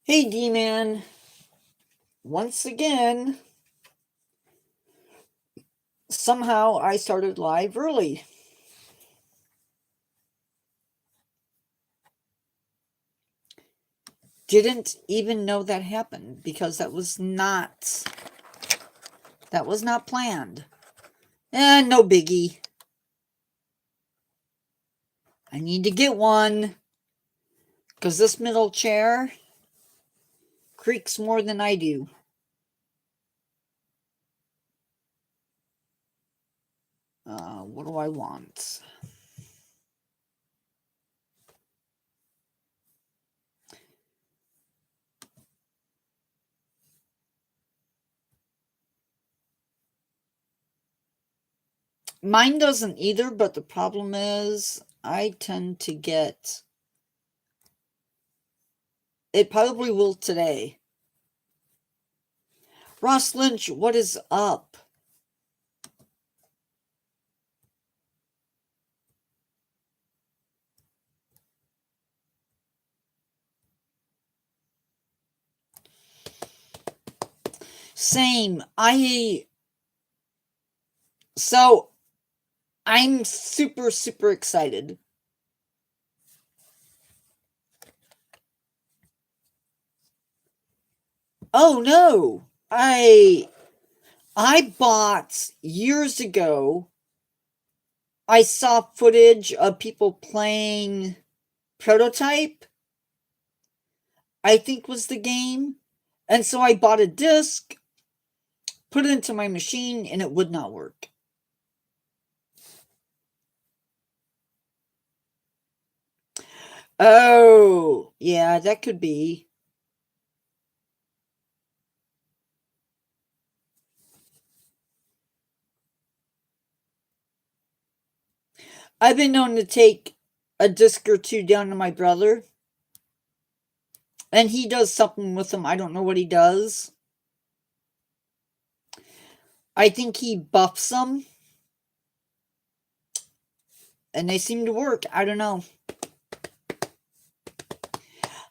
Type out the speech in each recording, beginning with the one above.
Hey, D-Man. Once again, somehow I started live early. Didn't even know that happened because that was not planned. And no biggie. I need to get one because this middle chair creaks more than I do. What do I want? Mine doesn't either, but the problem is I tend to get... It probably will today. Ross Lynch, what is up? Same. So, I'm super, super excited. Oh no! I bought years ago. I saw footage of people playing Prototype, I think was the game. And so I bought a disc, put it into my machine, and it would not work. Oh, yeah, that could be. I've been known to take a disc or two down to my brother, and he does something with them. I don't know what he does. I think he buffs them, and they seem to work. I don't know.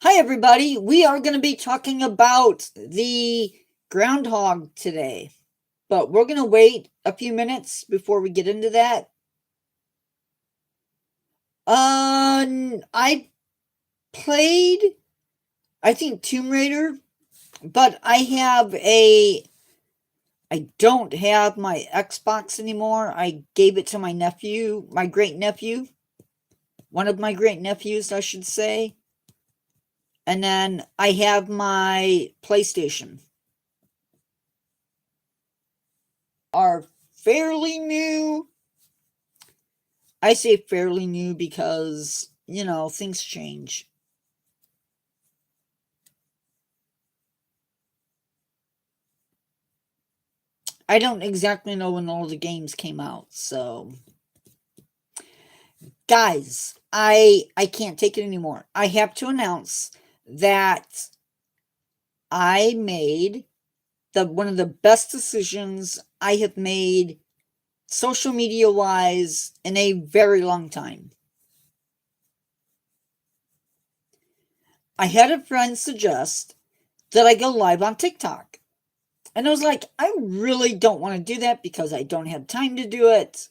Hi, everybody. We are going to be talking about the Groundhog today, but we're going to wait a few minutes before we get into that. I played, I think, Tomb Raider, but I don't have my Xbox anymore. I gave it to my nephew, my great nephew, one of my great nephews, I should say. And then I have my PlayStation. Are fairly new. I say fairly new because, things change. I don't exactly know when all the games came out, so guys, I can't take it anymore. I have to announce that I made one of the best decisions I have made social media wise in a very long time. I had a friend suggest that I go live on TikTok. And I was like, I really don't want to do that because I don't have time to do it.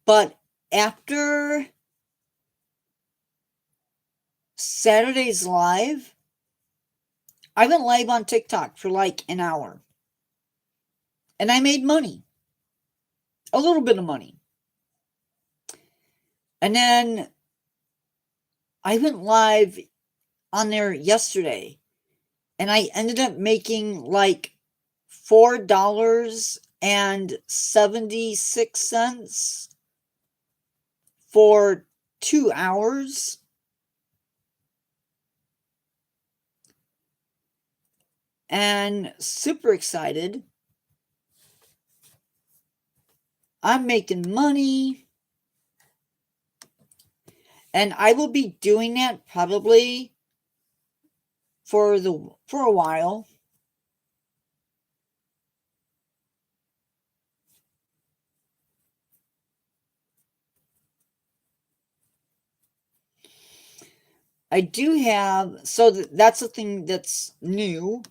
But after Saturday's live, I went live on TikTok for like an hour. And I made money. A little bit of money. And then I went live on there yesterday. And I ended up making like $4.76 for 2 hours. And super excited. I'm making money. And I will be doing that probably for a while. I do have, so that's a thing that's newish,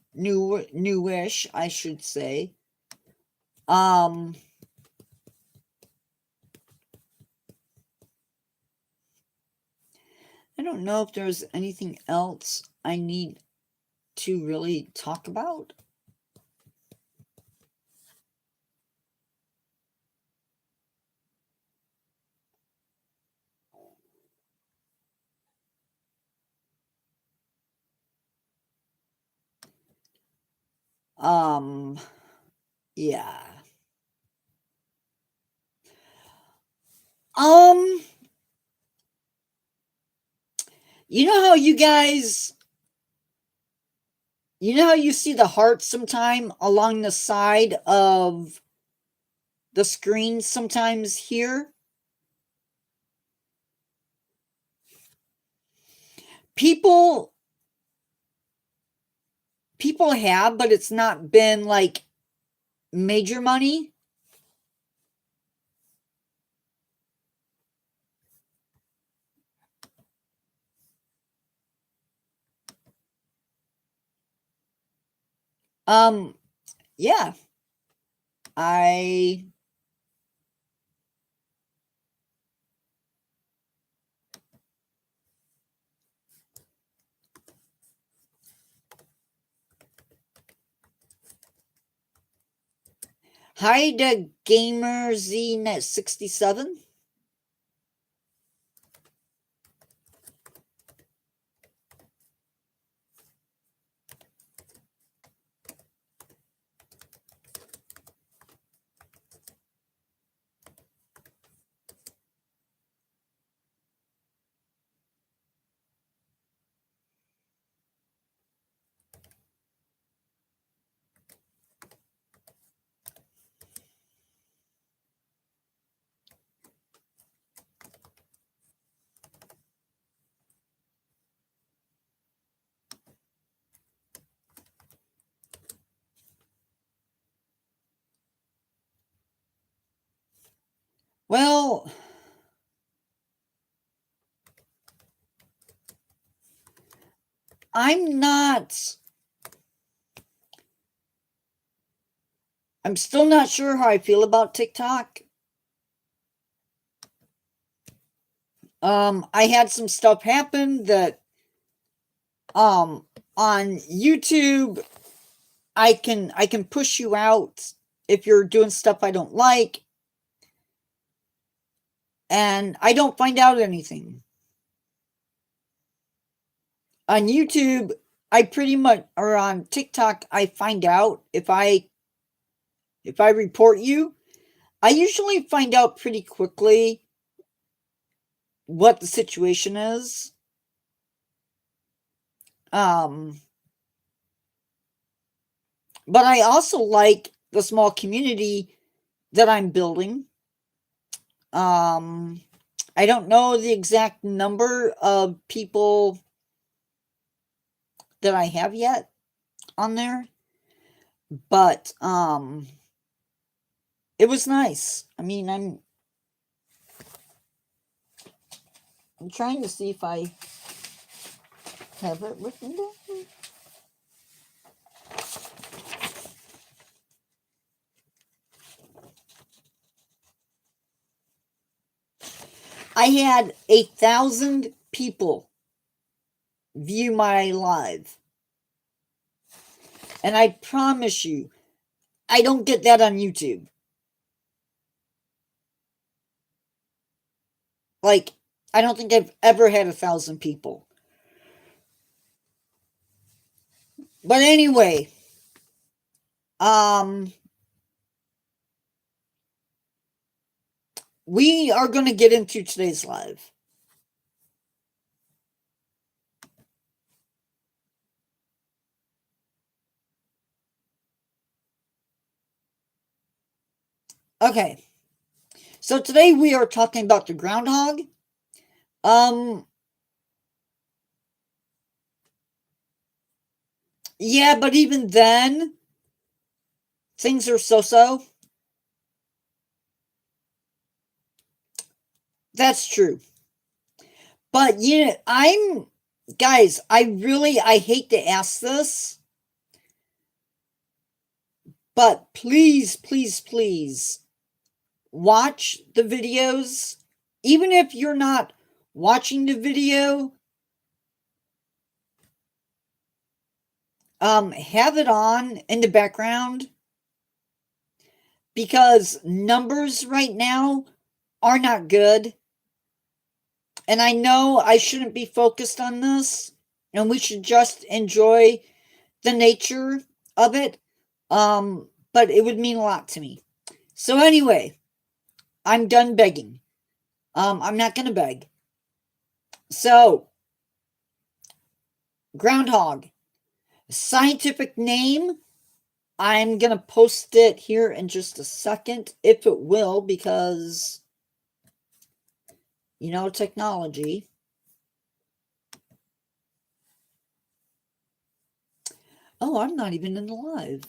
I should say. I don't know if there's anything else I need to really talk about. Yeah. Um, you know how you see the heart sometime along the side of the screen sometimes here? People people have, but it's not been like major money. Um, yeah. I Hi to Gamer ZNet 67. Well, I'm not I'm still not sure how I feel about TikTok. I had some stuff happen that on YouTube I can push you out if you're doing stuff I don't like, and I don't find out anything. On YouTube, I pretty much, or on TikTok, I find out if I report you. I usually find out pretty quickly what the situation is. Um, but I also like the small community that I'm building. Um, I don't know the exact number of people that I have yet on there, but it was nice. I mean, I'm trying to see if I have it written down. I had 1,000 people view my live. And I promise you, I don't get that on YouTube. Like, I don't think I've ever had 1,000 people. But anyway, um, we are going to get into today's live. Okay. So today we are talking about the groundhog. Um, yeah, but even then, things are so-so. That's true. But you know, guys, I hate to ask this, but please, please, please watch the videos. Even if you're not watching the video, have it on in the background, because numbers right now are not good. And I know I shouldn't be focused on this, and we should just enjoy the nature of it. But it would mean a lot to me. So anyway, I'm done begging. I'm not gonna beg. So, groundhog, scientific name. I'm gonna post it here in just a second, if it will, because you know, technology. Oh, I'm not even in the live.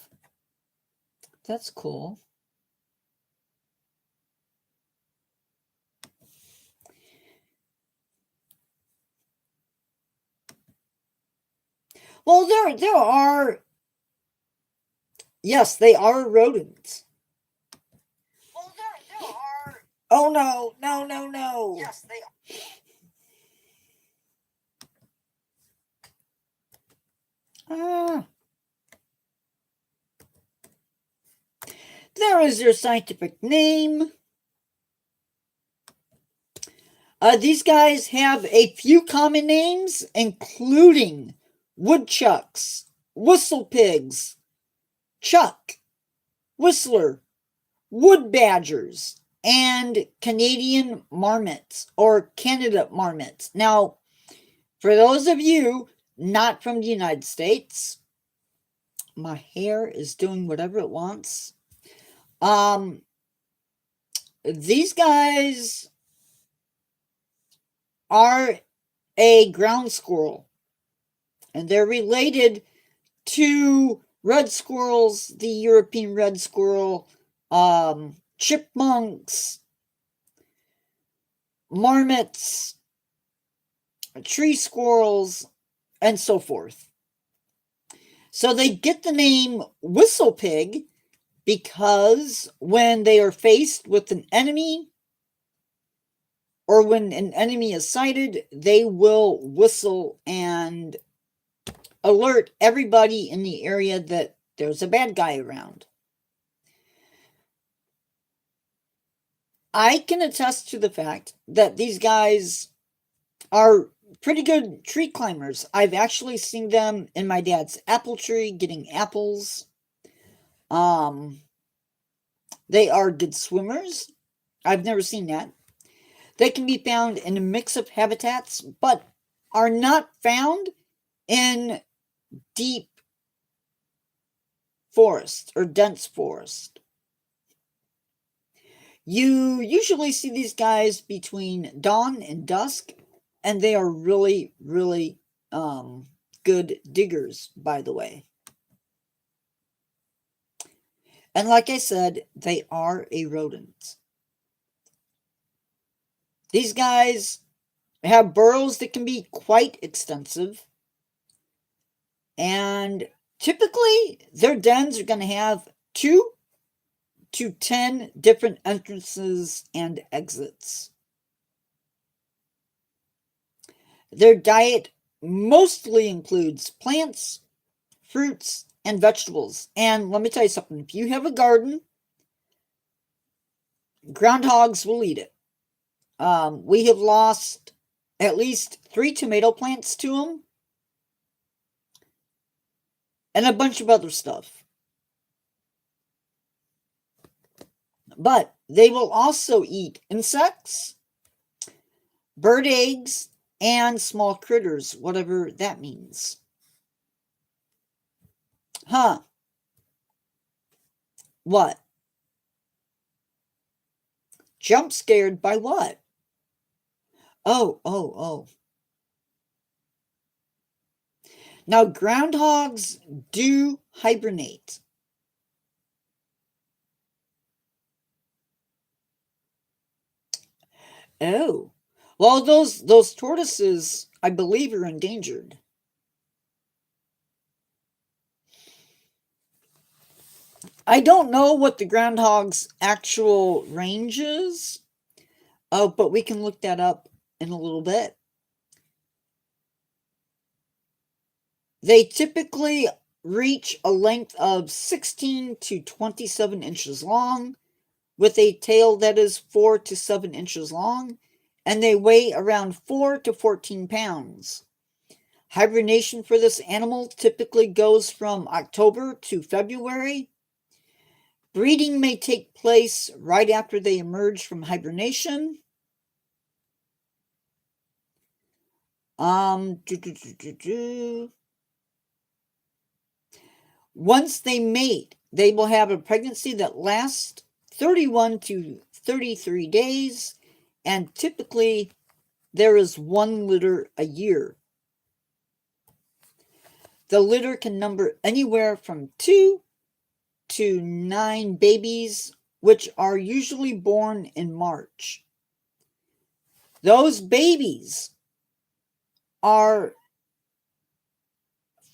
That's cool. Well, there are. Yes, they are rodents. Well, there are. Oh no, no, no, no. Yes, they are. There is your scientific name. These guys have a few common names, including woodchucks, whistle pigs, chuck, whistler, wood badgers, and Canadian marmots or Canada marmots. Now, for those of you not from the United States, my hair is doing whatever it wants. These guys are a ground squirrel, and they're related to red squirrels, the European red squirrel, chipmunks, marmots, tree squirrels, and so forth. So they get the name whistle pig because when they are faced with an enemy, or when an enemy is sighted, they will whistle and alert everybody in the area that there's a bad guy around. I can attest to the fact that these guys are pretty good tree climbers. I've actually seen them in my dad's apple tree getting apples. They are good swimmers. I've never seen that. They can be found in a mix of habitats, but are not found in deep forest or dense forest. You usually see these guys between dawn and dusk, and they are really, really good diggers, by the way. And like I said, they are a rodent. These guys have burrows that can be quite extensive, and typically their dens are going to have 2 to 10 different entrances and exits. Their diet mostly includes plants, fruits, and vegetables. And let me tell you something, if you have a garden, groundhogs will eat it. We have lost at least 3 tomato plants to them, and a bunch of other stuff. But they will also eat insects, bird eggs, and small critters, whatever that means. Huh. What? Jump scared by what? Oh, oh, oh. Now, groundhogs do hibernate. Oh. Well, those tortoises I believe are endangered. I don't know what the groundhog's actual range is, but we can look that up in a little bit. They typically reach a length of 16 to 27 inches long, with a tail that is 4 to 7 inches long, and they weigh around 4 to 14 pounds. Hibernation for this animal typically goes from October to February. Breeding may take place right after they emerge from hibernation. Once they mate, they will have a pregnancy that lasts 31 to 33 days, and typically there is one litter a year. The litter can number anywhere from 2 to 9 babies, which are usually born in March. Those babies are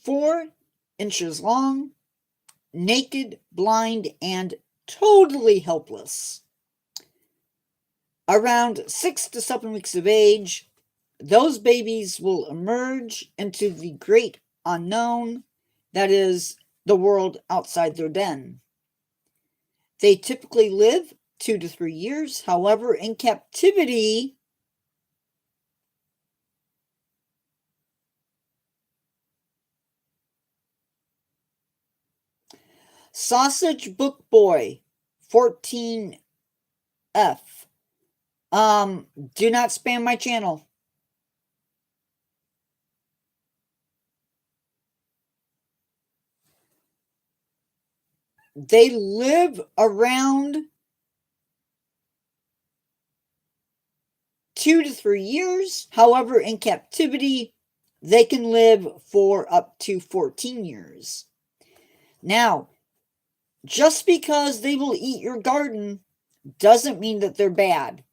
4 inches long, naked, blind, and totally helpless. Around 6 to 7 weeks of age, those babies will emerge into the great unknown, that is, the world outside their den. They typically live 2 to 3 years. However, in captivity, Sausage Book Boy 14F. Do not spam my channel. They live around 2 to 3 years. However, in captivity, they can live for up to 14 years. Now, just because they will eat your garden doesn't mean that they're bad.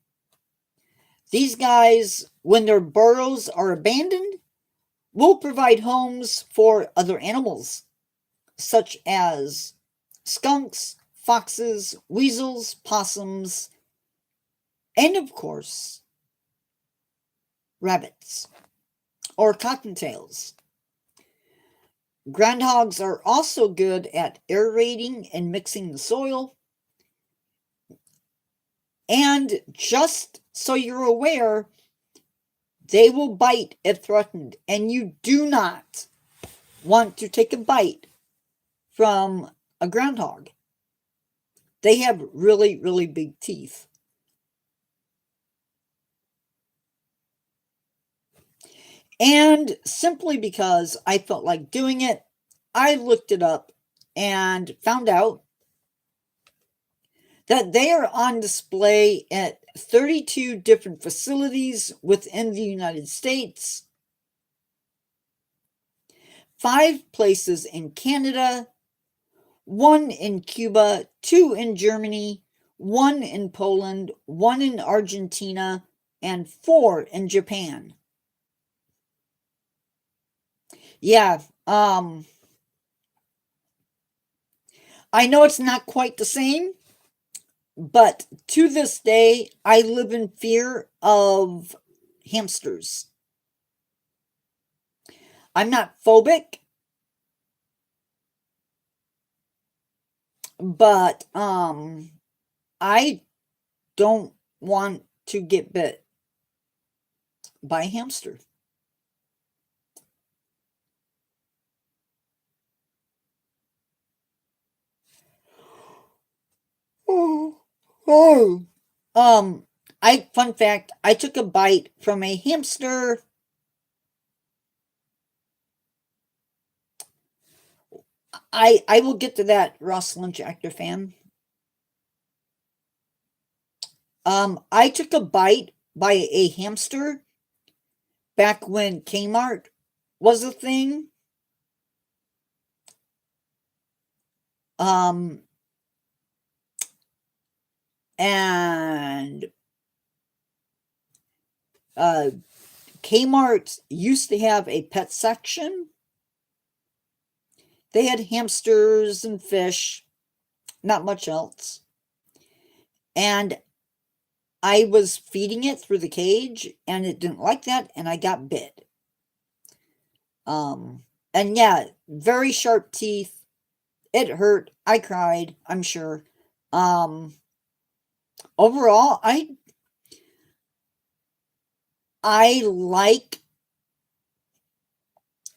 These guys, when their burrows are abandoned, will provide homes for other animals, such as skunks, foxes, weasels, possums, and of course, rabbits or cottontails. Groundhogs are also good at aerating and mixing the soil. And just so you're aware, they will bite if threatened, and you do not want to take a bite from a groundhog. They have really, really big teeth. And simply because I felt like doing it, I looked it up and found out that they are on display at 32 different facilities within the United States, 5 places in Canada, 1 in Cuba, 2 in Germany, 1 in Poland, 1 in Argentina, and 4 in Japan. Yeah, I know it's not quite the same, but to this day, I live in fear of hamsters. I'm not phobic, but I don't want to get bit by a hamster. Oh. Fun fact, I took a bite from a hamster. I will get to that, Ross Lynch actor fan. I took a bite by a hamster back when Kmart was a thing. And Kmart used to have a pet section. They had hamsters and fish, not much else. And I was feeding it through the cage, and it didn't like that, and I got bit. And yeah, very sharp teeth. It hurt. I cried, I'm sure. Overall, I like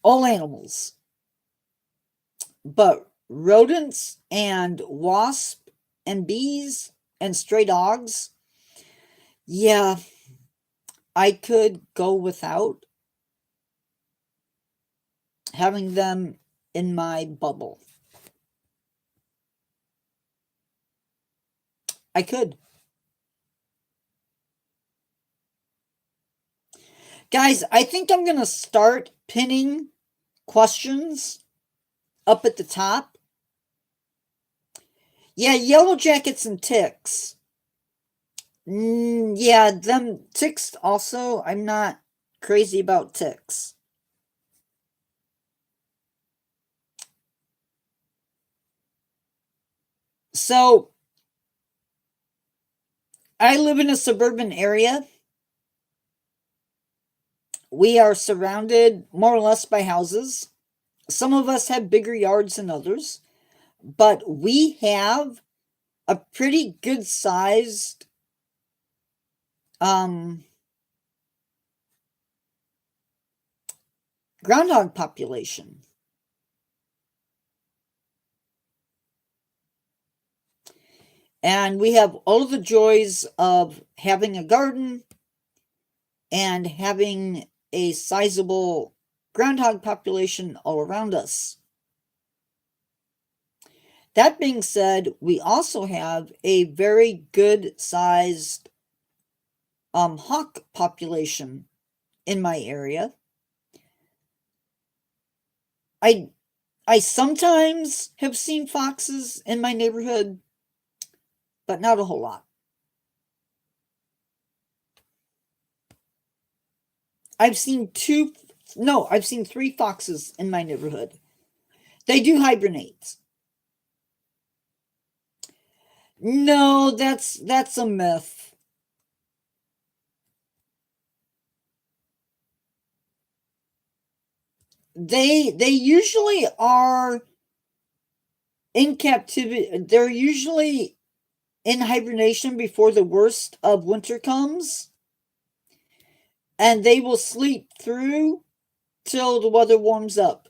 all animals, but rodents and wasps and bees and stray dogs, yeah, I could go without having them in my bubble. I could. Guys, I think I'm going to start pinning questions up at the top. Yeah, yellow jackets and ticks. Yeah, them ticks also. I'm not crazy about ticks. So, I live in a suburban area. We are surrounded more or less by houses. Some of us have bigger yards than others, but we have a pretty good sized groundhog population. And we have all of the joys of having a garden and having a sizable groundhog population all around us. That being said, we also have a very good sized hawk population in my area. I sometimes have seen foxes in my neighborhood, but not a whole lot. I've seen three foxes in my neighborhood. They do hibernate. No, that's a myth. They usually are in captivity. They're usually in hibernation before the worst of winter comes, and they will sleep through till the weather warms up.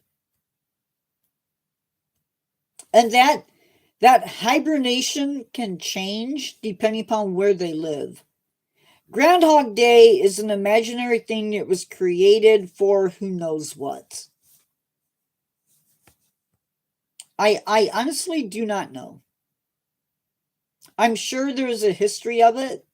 And that hibernation can change depending upon where they live. Groundhog Day is an imaginary thing that was created for who knows what. I honestly do not know. I'm sure there's a history of it.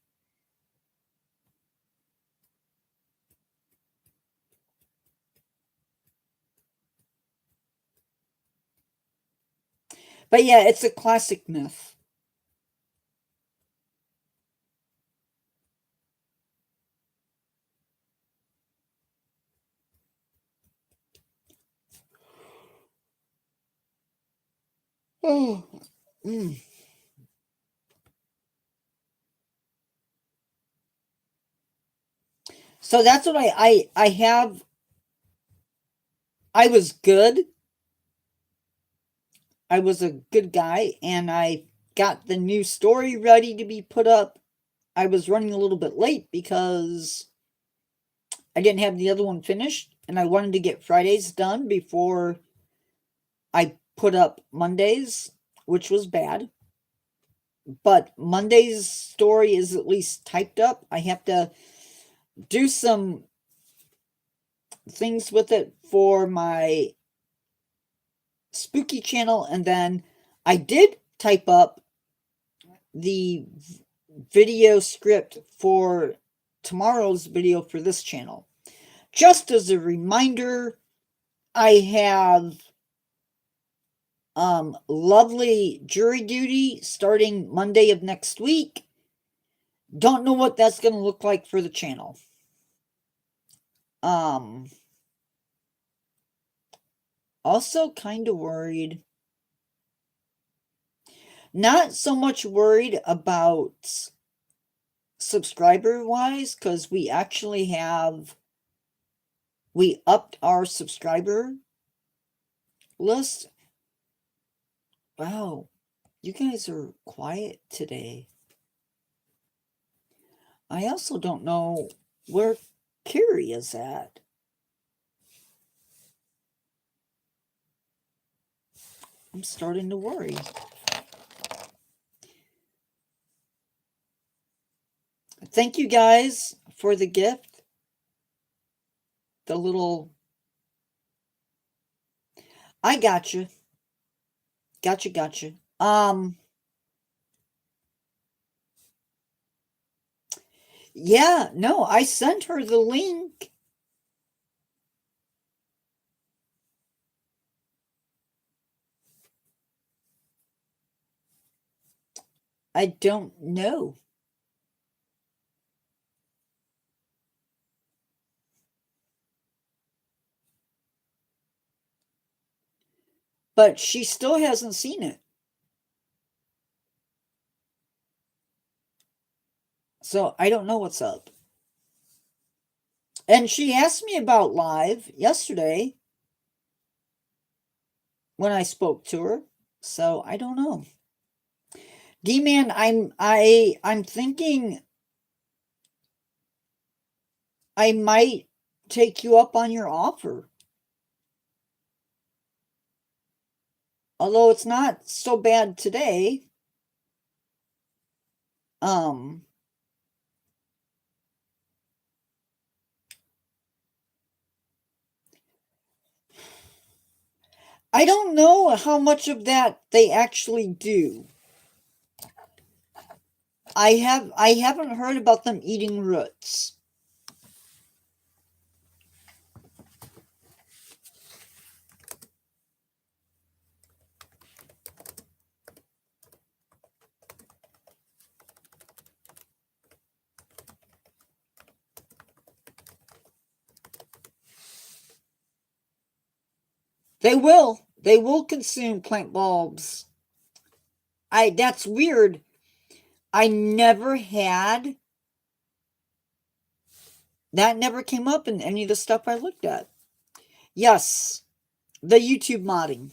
But yeah, it's a classic myth. Oh. So that's what I have. I was good. I was a good guy, and I got the new story ready to be put up. I was running a little bit late because I didn't have the other one finished, and I wanted to get Fridays done before I put up Mondays, which was bad. But Monday's story is at least typed up. I have to do some things with it for my spooky channel, and then I did type up the video script for tomorrow's video for this channel. Just as a reminder, I have lovely jury duty starting Monday of next week. Don't know what that's going to look like for the channel. Also kind of worried. Not so much worried about subscriber wise, because we upped our subscriber list. Wow, you guys are quiet today. I also don't know where Carrie is at. I'm starting to worry. Thank you guys for the gift. The little... I gotcha. Gotcha. Yeah, no, I sent her the link. I don't know. But she still hasn't seen it. So I don't know what's up. And she asked me about live yesterday when I spoke to her. So I don't know. D-Man, I'm thinking I might take you up on your offer. Although it's not so bad today. I don't know how much of that they actually do. I haven't heard about them eating roots. They will consume plant bulbs. That's weird. I never had... That never came up in any of the stuff I looked at. Yes, the YouTube modding.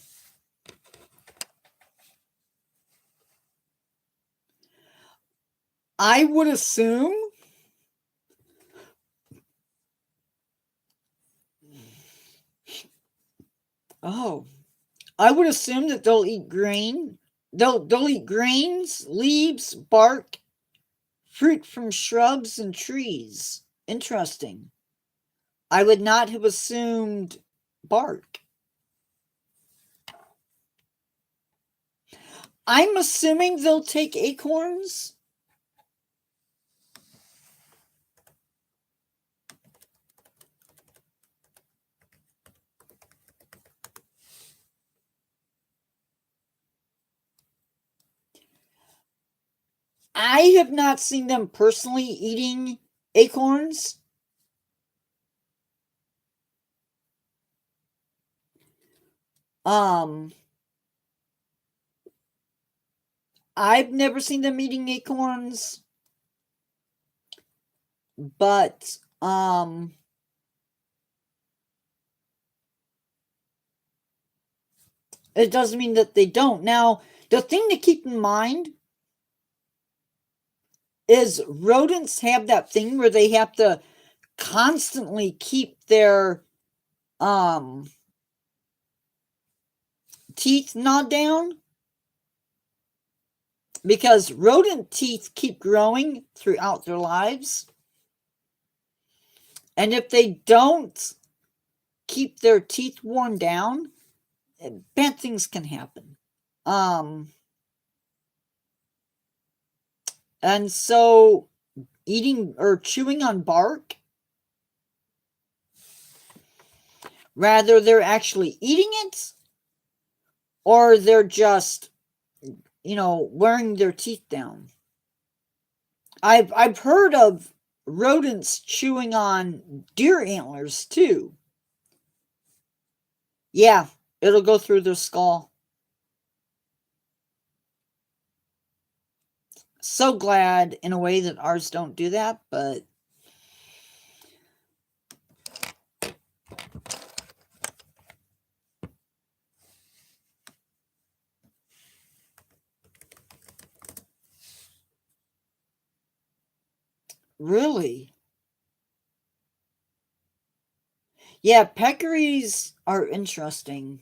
I would assume... Oh, I would assume that they'll eat grain. They'll eat grains, leaves, bark, fruit from shrubs and trees. Interesting. I would not have assumed bark. I'm assuming they'll take acorns. I have not seen them personally eating acorns. I've never seen them eating acorns, but it doesn't mean that they don't. Now, the thing to keep in mind is rodents have that thing where they have to constantly keep their teeth gnawed down, because rodent teeth keep growing throughout their lives. And if they don't keep their teeth worn down, bad things can happen. And so eating or chewing on bark, rather they're actually eating it, or they're just, wearing their teeth down. I've heard of rodents chewing on deer antlers too. Yeah, it'll go through their skull. So glad in a way that ours don't do that, but really. Yeah, peccaries are interesting.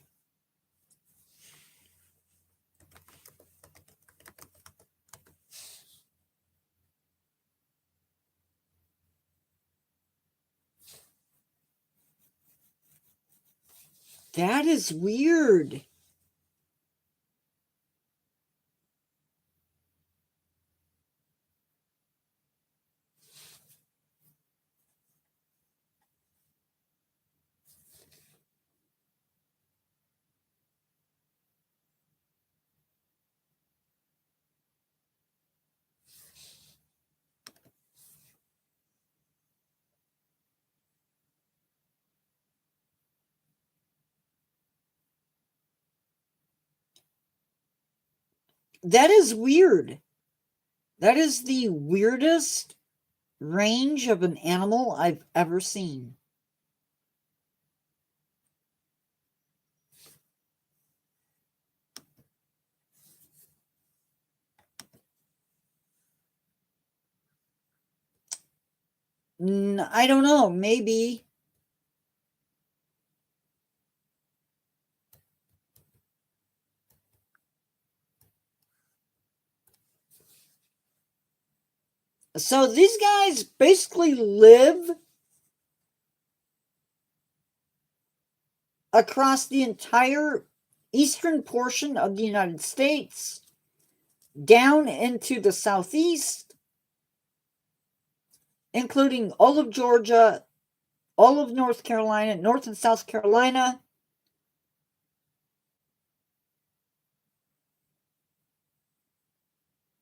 That is weird. That is weird. That is the weirdest range of an animal I've ever seen. I don't know, maybe. So these guys basically live across the entire eastern portion of the United States, down into the southeast, including all of Georgia, all of North Carolina, North and South Carolina,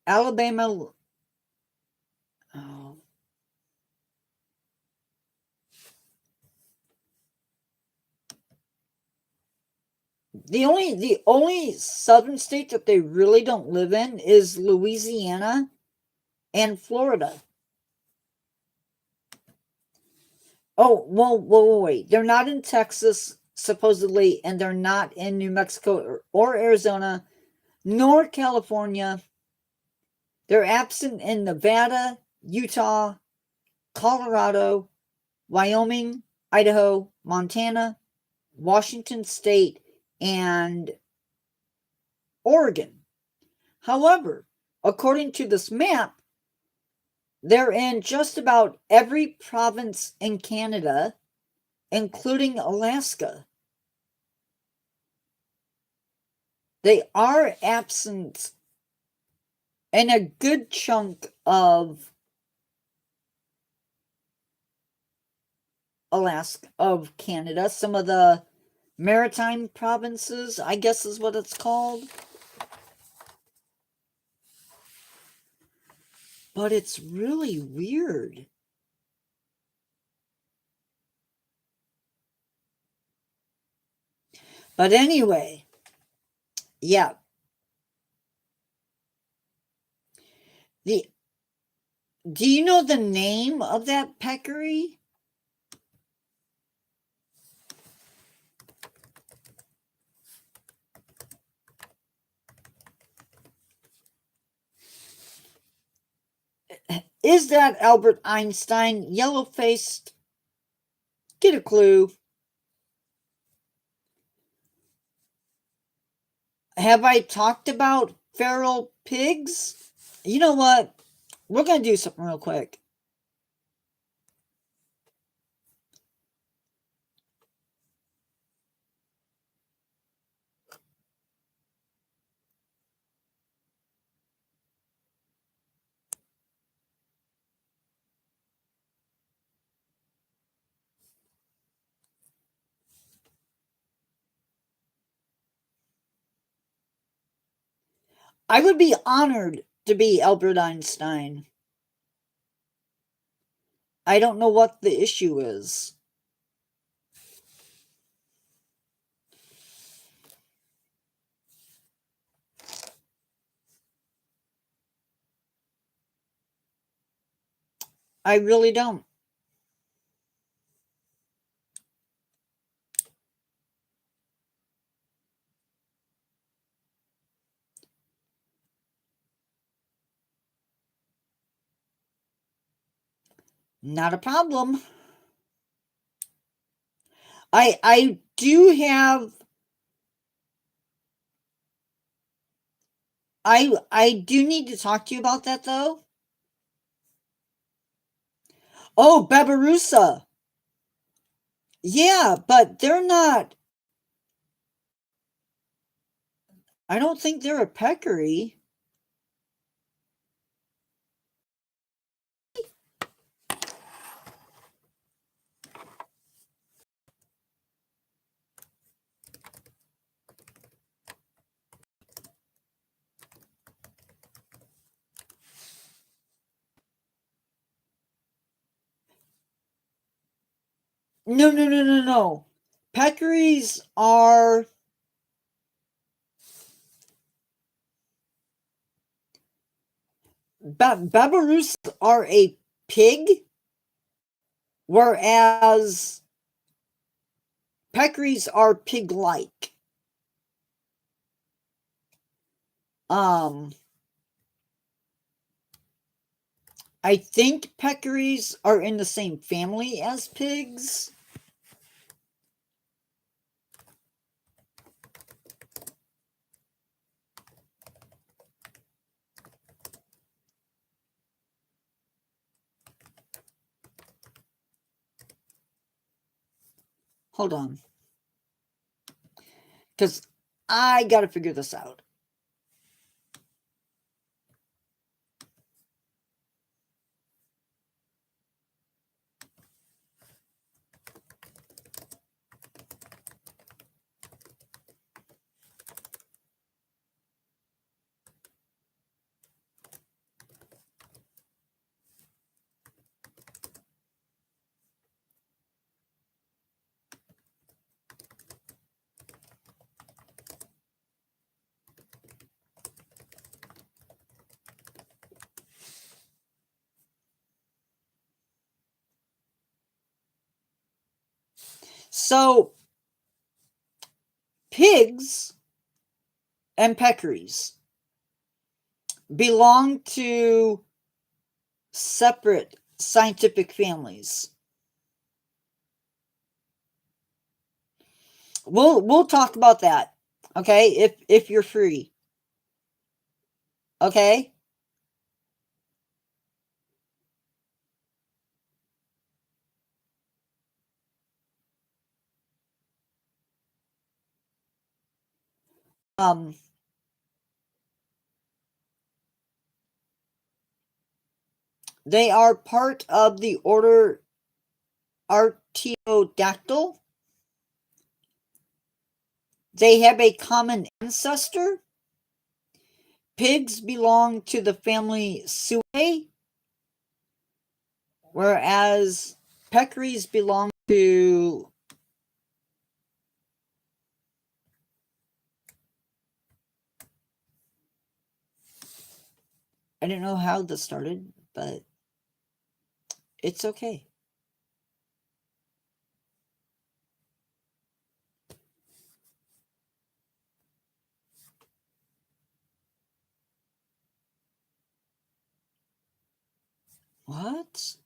Alabama. Oh, the only southern state that they really don't live in is Louisiana and Florida. Oh, well, wait. They're not in Texas, supposedly, and they're not in New Mexico or Arizona, nor California. They're absent in Nevada, Utah, Colorado, Wyoming, Idaho, Montana, Washington State, and Oregon. However, according to this map, they're in just about every province in Canada, including Alaska. They are absent in a good chunk of Alaska, of Canada, some of the maritime provinces, I guess is what it's called. But it's really weird. But anyway, yeah. The Do you know the name of that peccary? Is that Albert Einstein, yellow faced? Get a clue. Have I talked about feral pigs? You know what? We're going to do something real quick. I would be honored to be Albert Einstein. I don't know what the issue is. I really don't. Not a problem. I do have I do need to talk to you about that though. Oh, Babarusa. Yeah, but they're not. I don't think they're a peccary. No, no, no, no, no. Peccaries are Babaroos are a pig, whereas peccaries are pig-like. Um, I think peccaries are in the same family as pigs. Hold on. Because I gotta figure this out. So, pigs and peccaries belong to separate scientific families. We'll talk about that, okay? If you're free, okay? Um, they are part of the order Artiodactyl. They have a common ancestor. Pigs belong to the family Suae, whereas peccaries belong to I don't know how this started, but it's okay. What?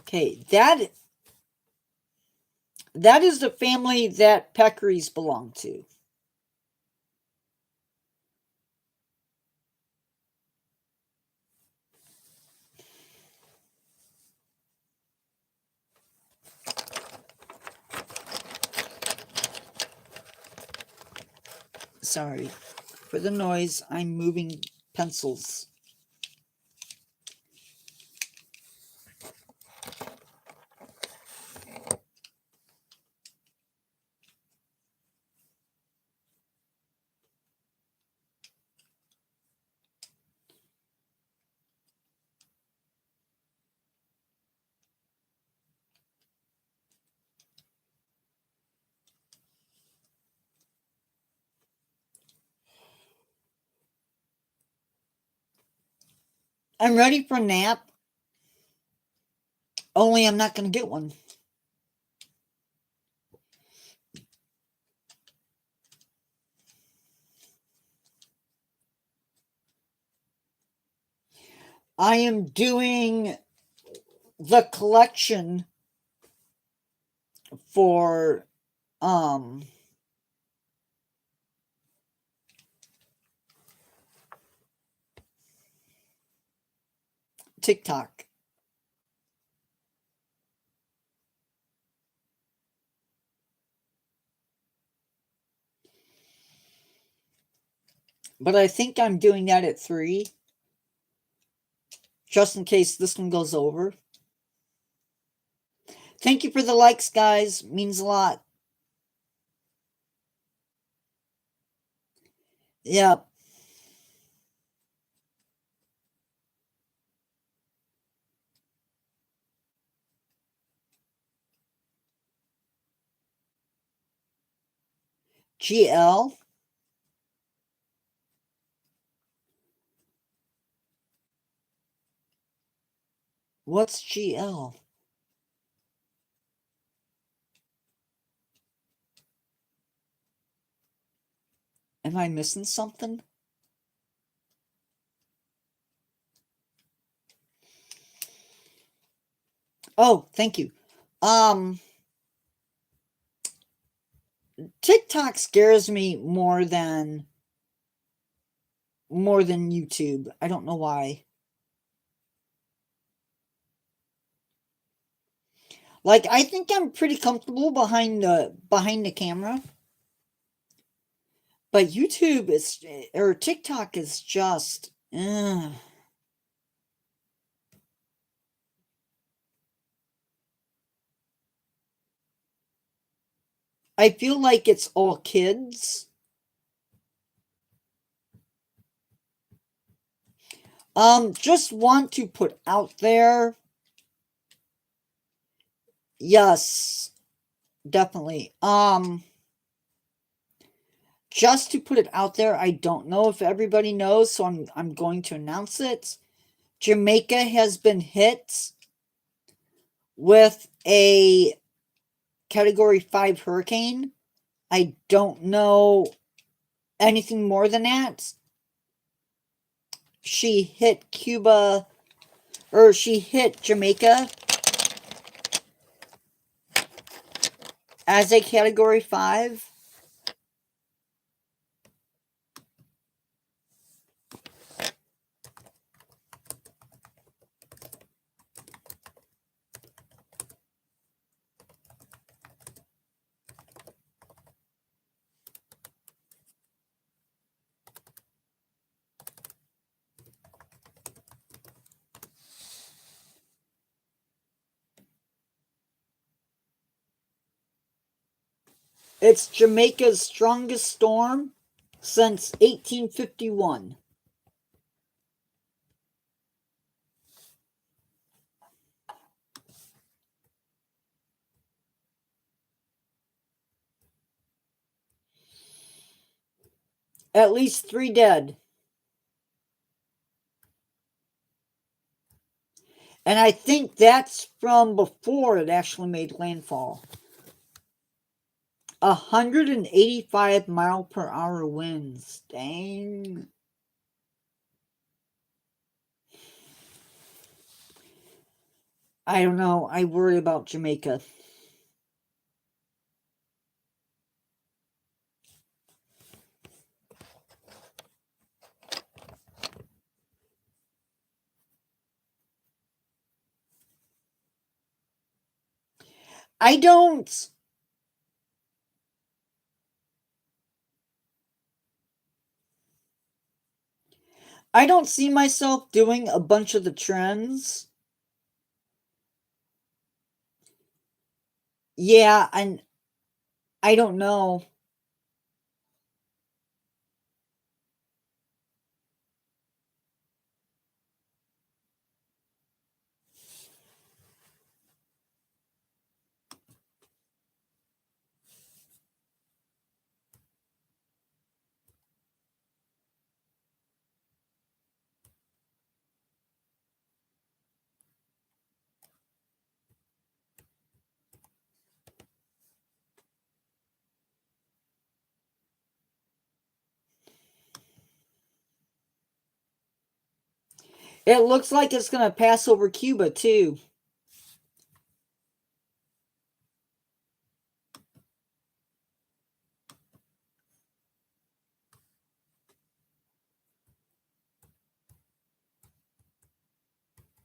Okay, that is the family that peccaries belong to. Sorry for the noise. I'm moving pencils. I'm ready for a nap. Only I'm not going to get one. I am doing the collection for TikTok. But I think I'm doing that at 3. Just in case this one goes over. Thank you for the likes, guys. Means a lot. Yep. GL. What's GL? Am I missing something? Oh, thank you. TikTok scares me more than YouTube. I don't know why. Like, I think I'm pretty comfortable behind the camera. But YouTube is, or TikTok is just, I feel like it's all kids. Just want to put out there. Yes, definitely. Just to put it out there, I don't know if everybody knows, so I'm going to announce it. Jamaica has been hit with a Category 5 hurricane. I don't know anything more than that. She hit Cuba, or she hit Jamaica as a Category 5. It's Jamaica's strongest storm since 1851. At least 3 dead. And I think that's from before it actually made landfall. 185-mile-per-hour winds. Dang. I don't know. I worry about Jamaica. I don't see myself doing a bunch of the trends. Yeah, and I don't know. It looks like it's going to pass over Cuba, too.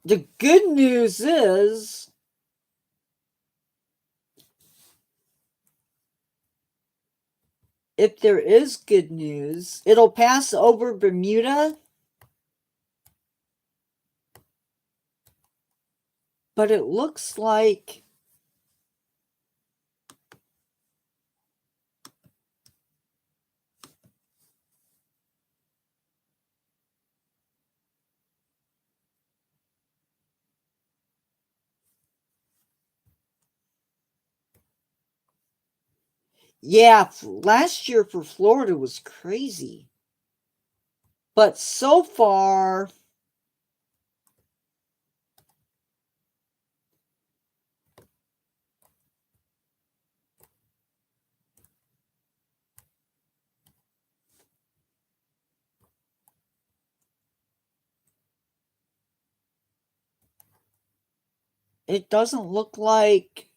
The good news is, if there is good news, it'll pass over Bermuda, but it looks like yeah, last year for Florida was crazy. But so far, it doesn't look like.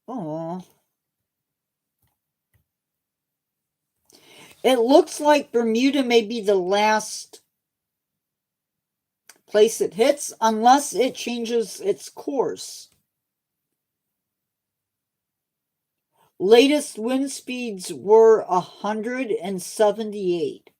Oh. It looks like Bermuda may be the last place it hits unless it changes its course. Latest wind speeds were 178.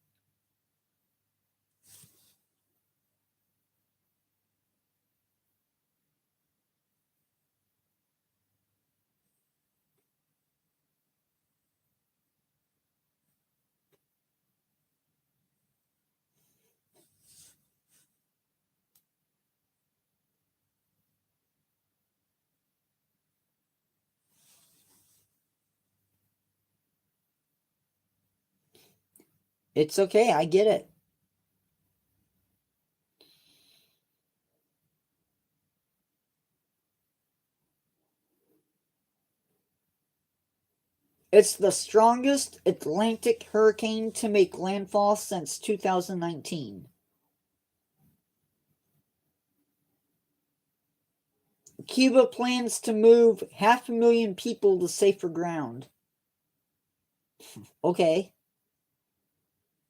It's okay, I get it. It's the strongest Atlantic hurricane to make landfall since 2019. Cuba plans to move 500,000 people to safer ground. Okay.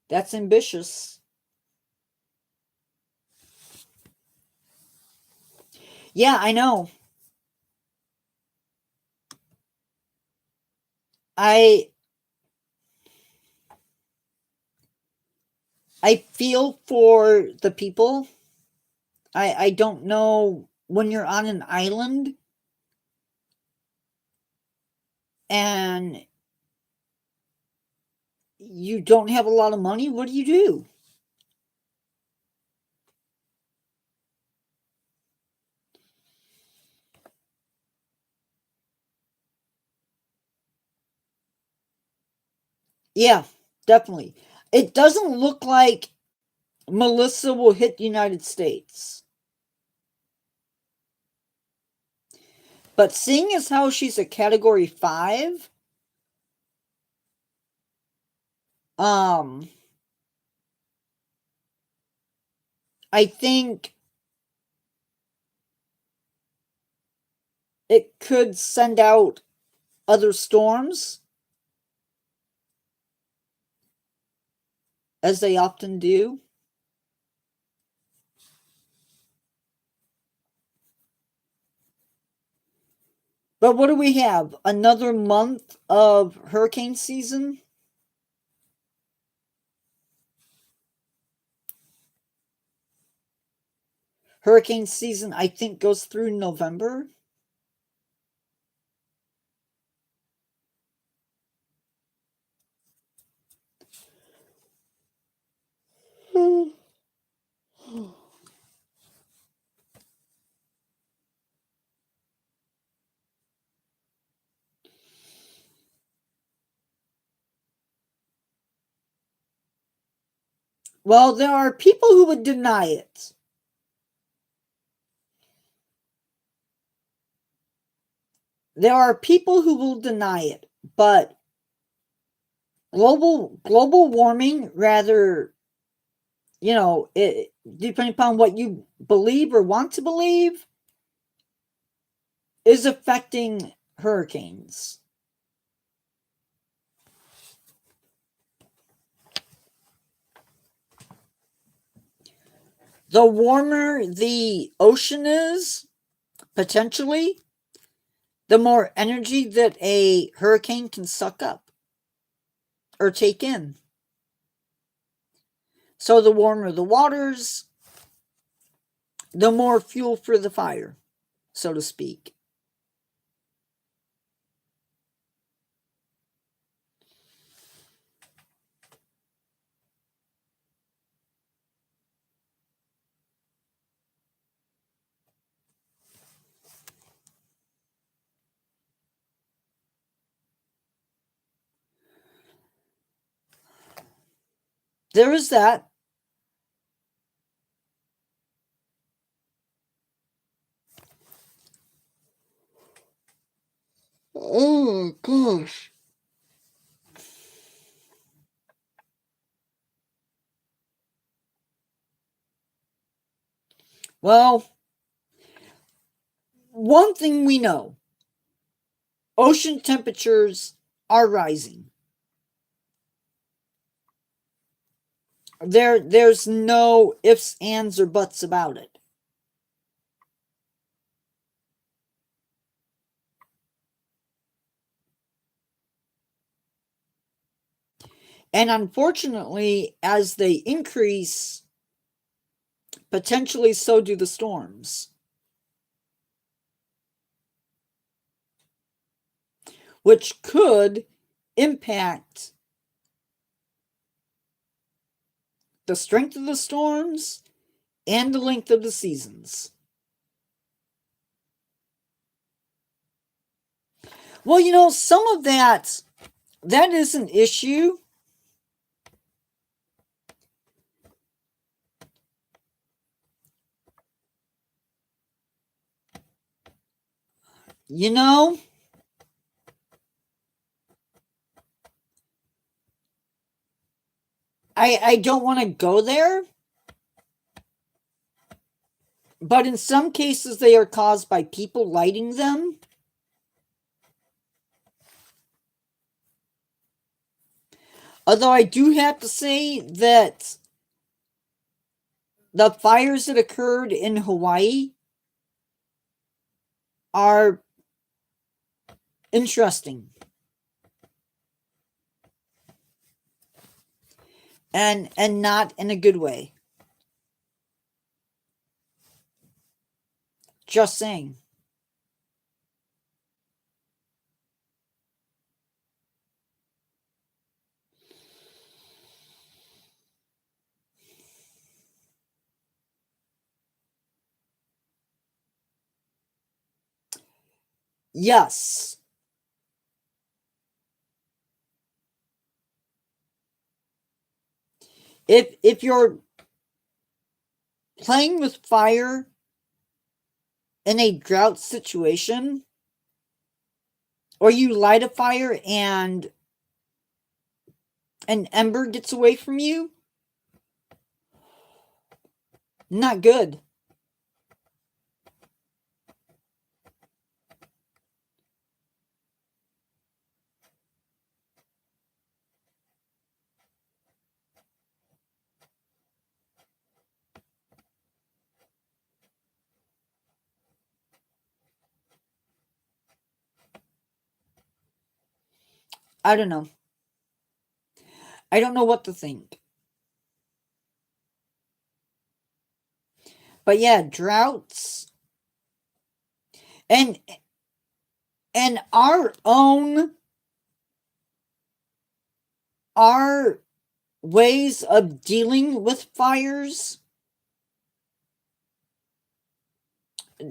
That's ambitious. Yeah, I know. I feel for the people. I don't know, when you're on an island and you don't have a lot of money, what do you do? Yeah, definitely. It doesn't look like Melissa will hit the United States. But seeing as how she's a category 5, um I think it could send out other storms, as they often do. But what do we have? Another month of hurricane season? Hurricane season, I think, goes through November. Well, there are people who would deny it. There are people who will deny it, but global warming, rather, it, depending upon what you believe or want to believe, is affecting hurricanes. The warmer the ocean is, potentially, the more energy that a hurricane can suck up or take in. So the warmer the waters, the more fuel for the fire, so to speak. There is that. Oh gosh. Well, one thing we know, ocean temperatures are rising. There's no ifs, ands, or buts about it. And unfortunately, as they increase, potentially so do the storms, which could impact the strength of the storms and the length of the seasons. Well, some of that is an issue. You know, I don't want to go there, but in some cases they are caused by people lighting them. Although I do have to say that the fires that occurred in Hawaii are interesting. And not in a good way. Just saying. Yes. If you're playing with fire in a drought situation, or you light a fire and an ember gets away from you, not good. I don't know. I don't know what to think. But yeah, droughts and our ways of dealing with fires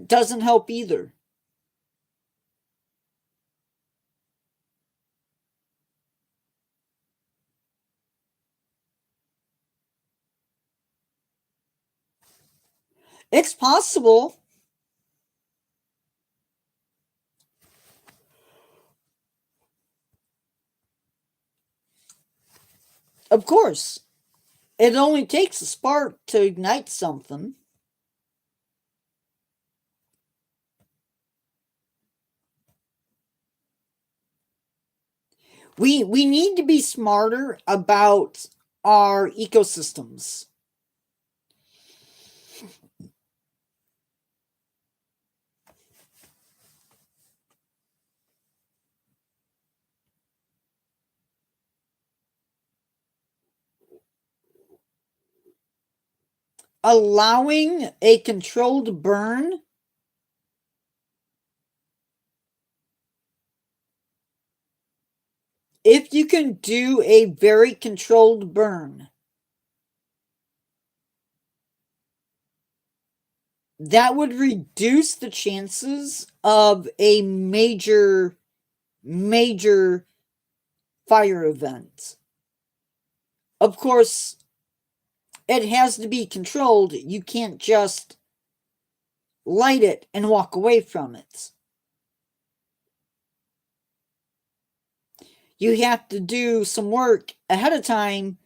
doesn't help either. It's possible. Of course, it only takes a spark to ignite something. We need to be smarter about our ecosystems. Allowing a controlled burn, if you can do a very controlled burn, that would reduce the chances of a major fire event. Of course, it has to be controlled. You can't just light it and walk away from it. You have to do some work ahead of time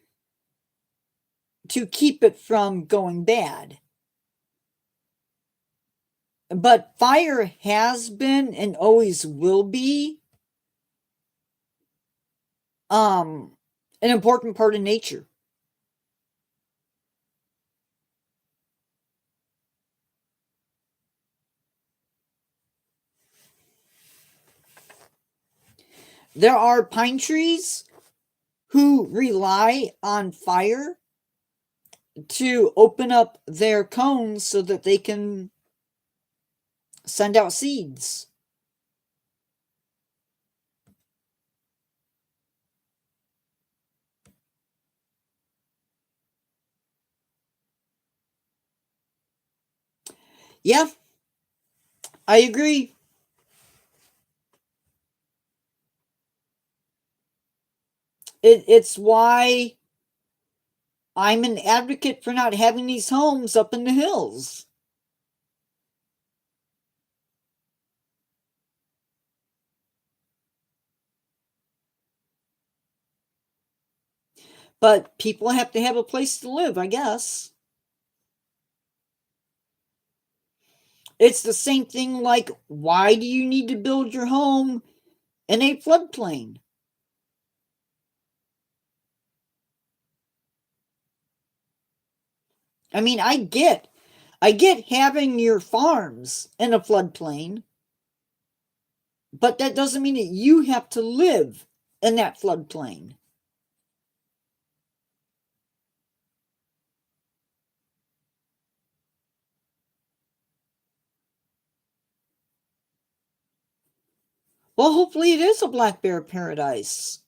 to keep it from going bad. But fire has been and always will be an important part of nature. There are pine trees who rely on fire to open up their cones so that they can send out seeds. Yeah, I agree. It's why I'm an advocate for not having these homes up in the hills. But people have to have a place to live, I guess. It's the same thing like, why do you need to build your home in a floodplain? I mean, I get having your farms in a floodplain, but that doesn't mean that you have to live in that floodplain. Well, hopefully it is a black bear paradise.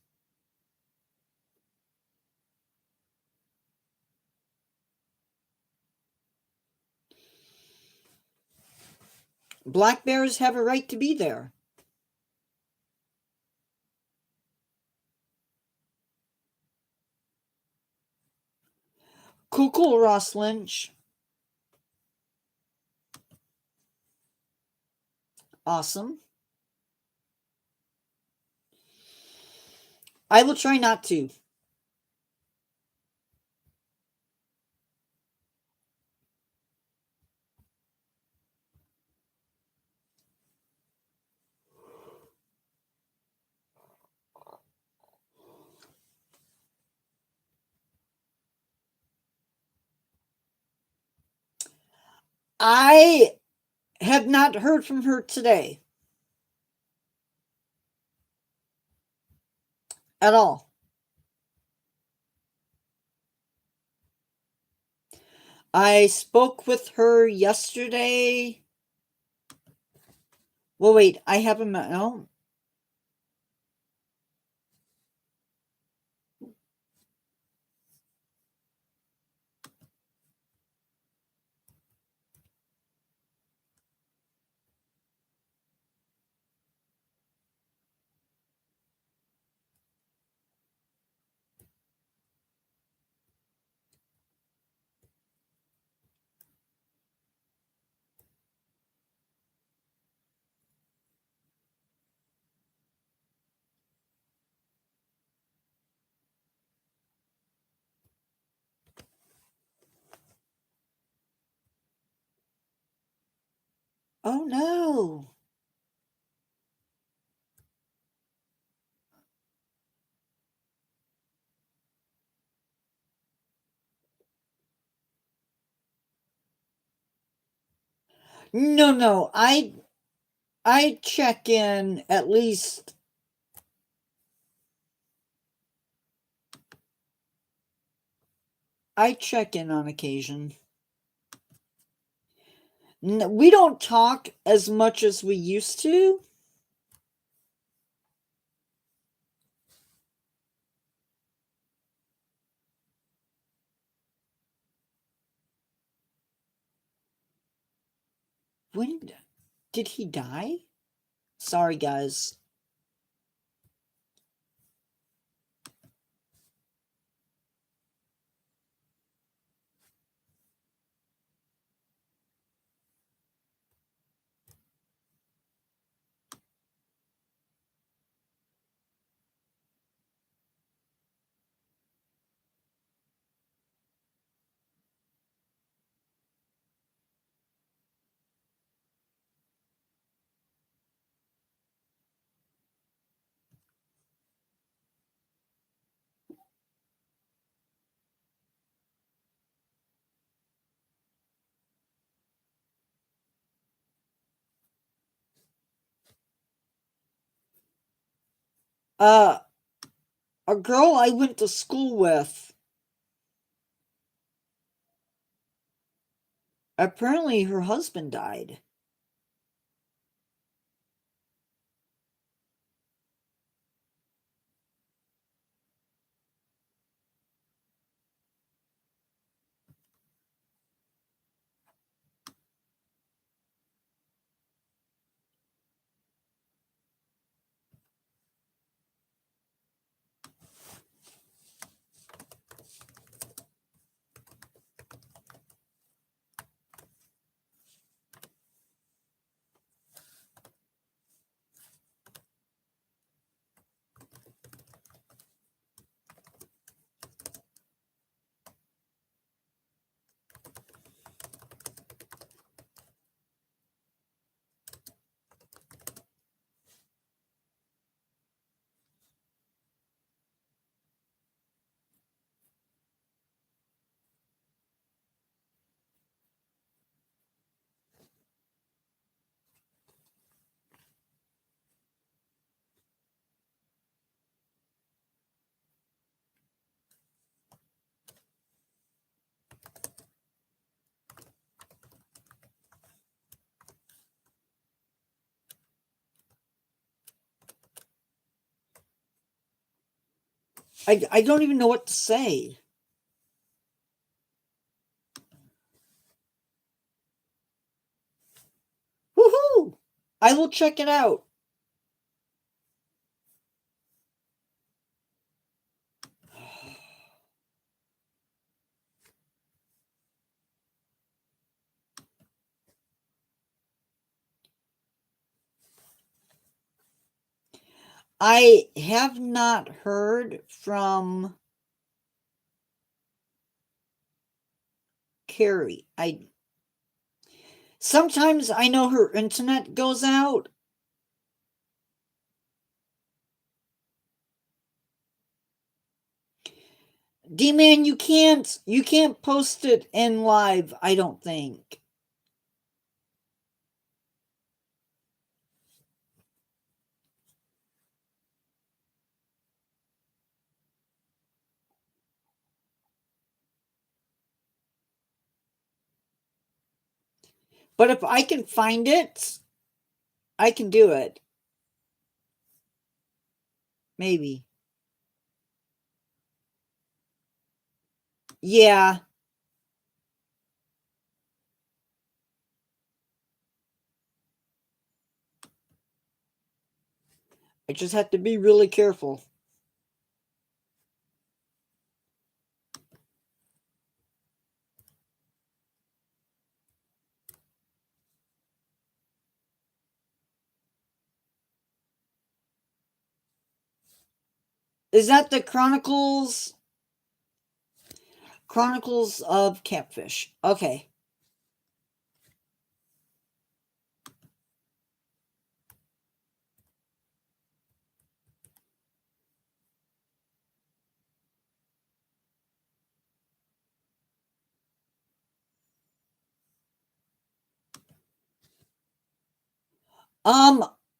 Black bears have a right to be there. Cool, cool, Ross Lynch. Awesome. I will try not to. I have not heard from her today at all. I spoke with her yesterday. Well, wait, I haven't met. No. Oh no. No. I check in at least. I check in on occasion. We don't talk as much as we used to. When did he die? Sorry, guys. Uh, a girl I went to school with. Apparently, her husband died. I don't even know what to say. Woohoo! I will check it out. I have not heard from Carrie. I sometimes I know her internet goes out. D-Man, you can't post it in live, I don't think. But if I can find it, I can do it. Maybe. Yeah, I just have to be really careful. Is that the Chronicles of Catfish? Okay.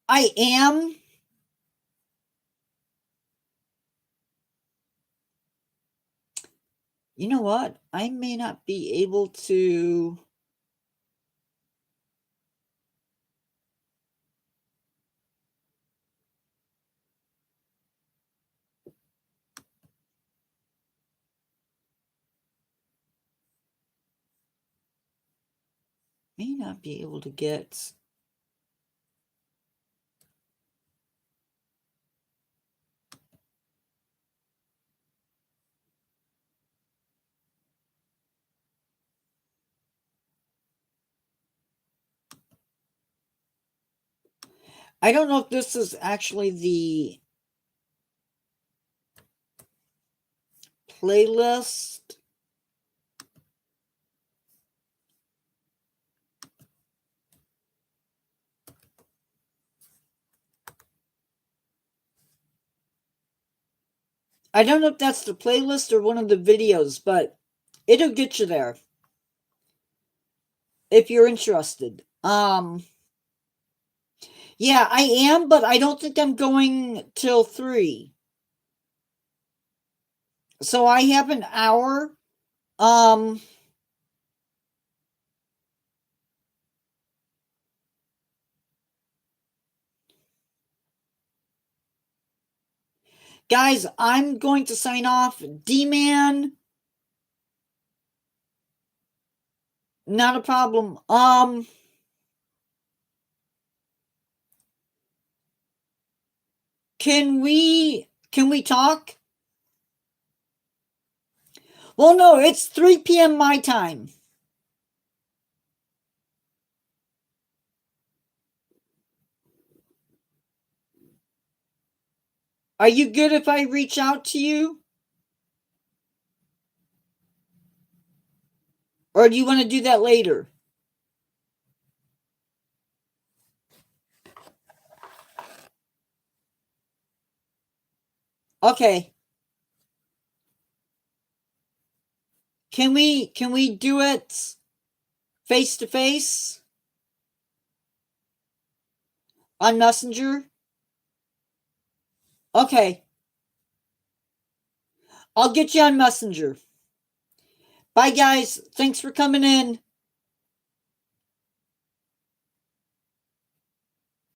I am. You know what? I may not be able to. May not be able to get. I don't know if this is actually the playlist. I don't know if that's the playlist or one of the videos, but it'll get you there if you're interested. Yeah, I am, but I don't think I'm going till 3. So I have an hour. Um, guys, I'm going to sign off. D-Man, not a problem. Can we talk? Well, no, it's 3 p.m. my time. Are you good if I reach out to you? Or do you want to do that later? Okay. Can we do it face to face on Messenger? Okay. I'll get you on Messenger. Bye guys. Thanks for coming in.